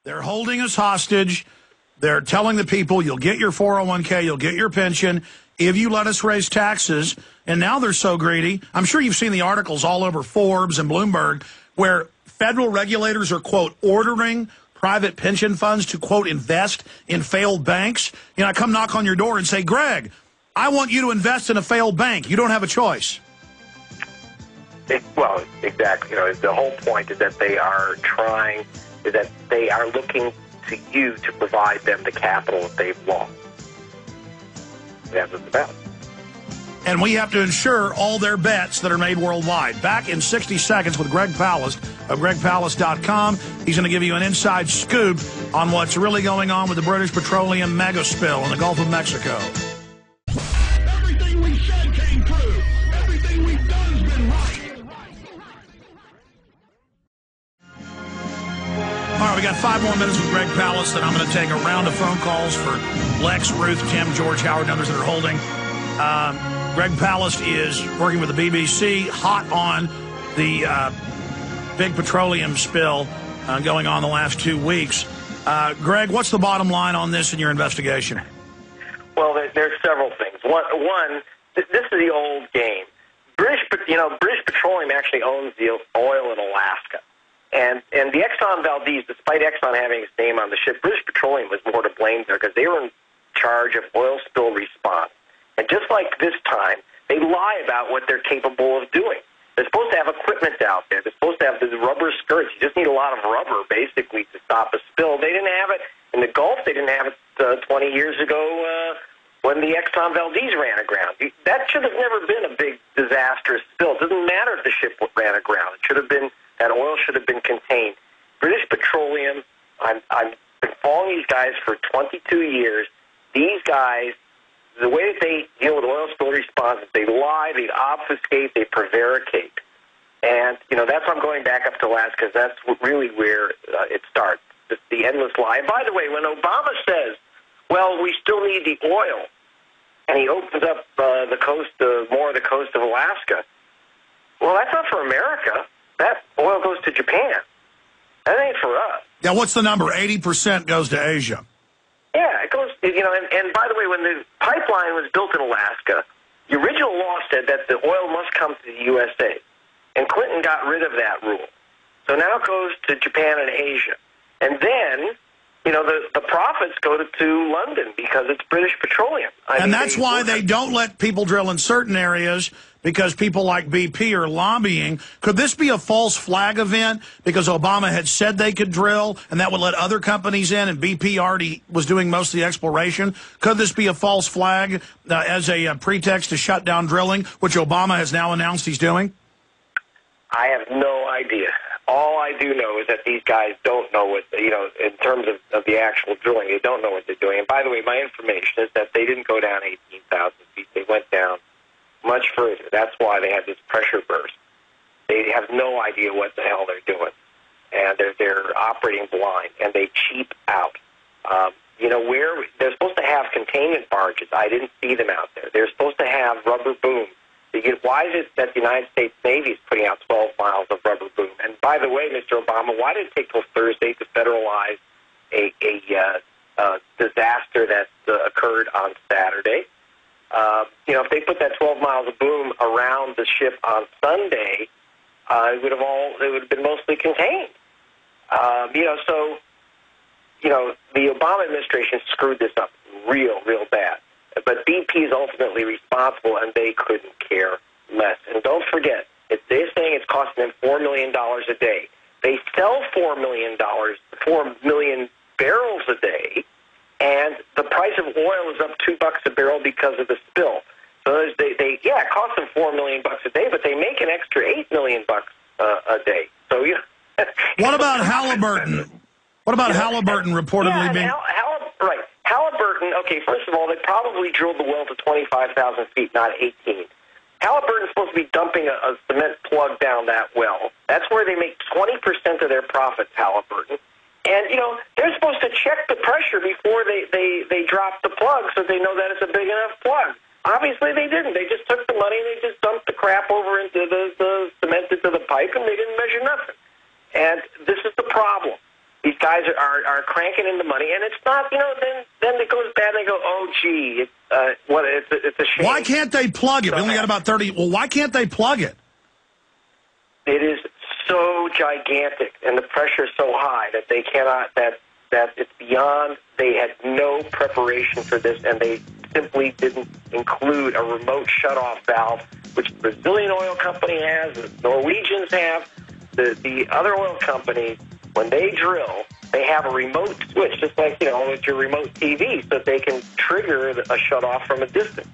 They're holding us hostage. They're telling the people, you'll get your 401k, you'll get your pension if you let us raise taxes. And now they're so greedy. I'm sure you've seen the articles all over Forbes and Bloomberg where federal regulators are, quote, ordering private pension funds to, quote, invest in failed banks. You know, I come knock on your door and say, Greg, I want you to invest in a failed bank. You don't have a choice. Well, exactly. You know, the whole point is that they are looking to you to provide them the capital that they've lost. That's what it's about. And we have to insure all their bets that are made worldwide. Back in 60 seconds with Greg Palast of GregPalast.com. He's going to give you an inside scoop on what's really going on with the British Petroleum mega spill in the Gulf of Mexico. Everything we said came true. Everything we've done has been right. All right, we got 5 more minutes with Greg Palast, and I'm going to take a round of phone calls for Lex, Ruth, Tim, George, Howard, and others that are holding. Greg Palast is working with the BBC, hot on the big petroleum spill going on the last 2 weeks. Greg, what's the bottom line on this in your investigation? Well, there's several things. One, this is the old game. British Petroleum actually owns the oil in Alaska. And the Exxon Valdez, despite Exxon having its name on the ship, British Petroleum was more to blame there because they were in charge of oil spill response. And just like this time, they lie about what they're capable of doing. They're supposed to have equipment out there. They're supposed to have the rubber skirts. You just need a lot of rubber, basically, to stop a spill. They didn't have it in the Gulf. They didn't have it 20 years ago when the Exxon Valdez ran aground. That should have never been a big disastrous spill. It doesn't matter if the ship ran aground. It should have been, that oil should have been contained. British Petroleum, I've been following these guys for 22 years. These guys, the way that they deal with oil spill response is they lie, they obfuscate, they prevaricate. And, you know, that's why I'm going back up to last, because that's really where it starts, just the endless lie. And by the way, when Obama says, well, we still need the oil, and he opens up the coast, more of the coast of Alaska, well, that's not for America. That oil goes to Japan. That ain't for us. Yeah, what's the number? 80% goes to Asia. Yeah, it goes, you know, and by the way, when the pipeline was built in Alaska, the original law said that the oil must come to the USA, and Clinton got rid of that rule. So now it goes to Japan and Asia. And then, you know, the profits go to London because it's British Petroleum. And that's why they don't let people drill in certain areas, because people like BP are lobbying. Could this be a false flag event because Obama had said they could drill and that would let other companies in, and BP already was doing most of the exploration? Could this be a false flag as a pretext to shut down drilling, which Obama has now announced he's doing? I have no idea. All I do know is that these guys don't know what, you know, in terms of the actual drilling, they don't know what they're doing. And by the way, my information is that they didn't go down 18,000 feet. They went down much further. That's why they had this pressure burst. They have no idea what the hell they're doing. And they're operating blind, and they cheap out. You know, where they're supposed to have containment barges. I didn't see them out there. They're supposed to have rubber boom. Why is it that the United States Navy is putting out 12 miles of rubber boom? And by the way, Mr. Obama, why did it take till Thursday to federalize a disaster that occurred on Saturday? You know, if they put that 12 miles of boom around the ship on Sunday, it would have been mostly contained. You know, so, you know, the Obama administration screwed this up real bad. But BP is ultimately responsible, and they couldn't care less. And don't forget, they're saying it's costing them $4 million a day. They sell $4 million barrels a day, and the price of oil is up $2 a barrel because of the spill. So it costs them $4 million a day, but they make an extra $8 million a day. So what about Halliburton? What about Halliburton reportedly being? Right. Halliburton, okay, first of all, they probably drilled the well to 25,000 feet, not 18. Halliburton's supposed to be dumping a cement plug down that well. That's where they make 20% of their profits, Halliburton. And, you know, they're supposed to check the pressure before they drop the plug so they know that it's a big enough plug. Obviously, they didn't. They just took the money and they just dumped the crap over into the cement into the pipe, and they didn't measure nothing. And this is the problem. These guys are cranking in the money, and it's not, then it goes bad, and they go, oh, gee, it's a shame. Why can't they plug it? We only got about 30. Well, why can't they plug it? It is so gigantic, and the pressure is so high that they cannot, that it's beyond, they had no preparation for this, and they simply didn't include a remote shutoff valve, which the Brazilian oil company has, the Norwegians have, the other oil companies, when they drill, they have a remote switch, just like, with your remote TV, so that they can trigger a shutoff from a distance.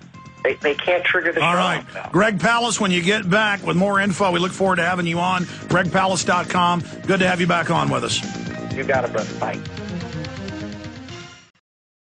They can't trigger the All shutoff right. valve. Greg Palast, when you get back with more info, we look forward to having you on. GregPalast.com. Good to have you back on with us. You got it, brother. Bye.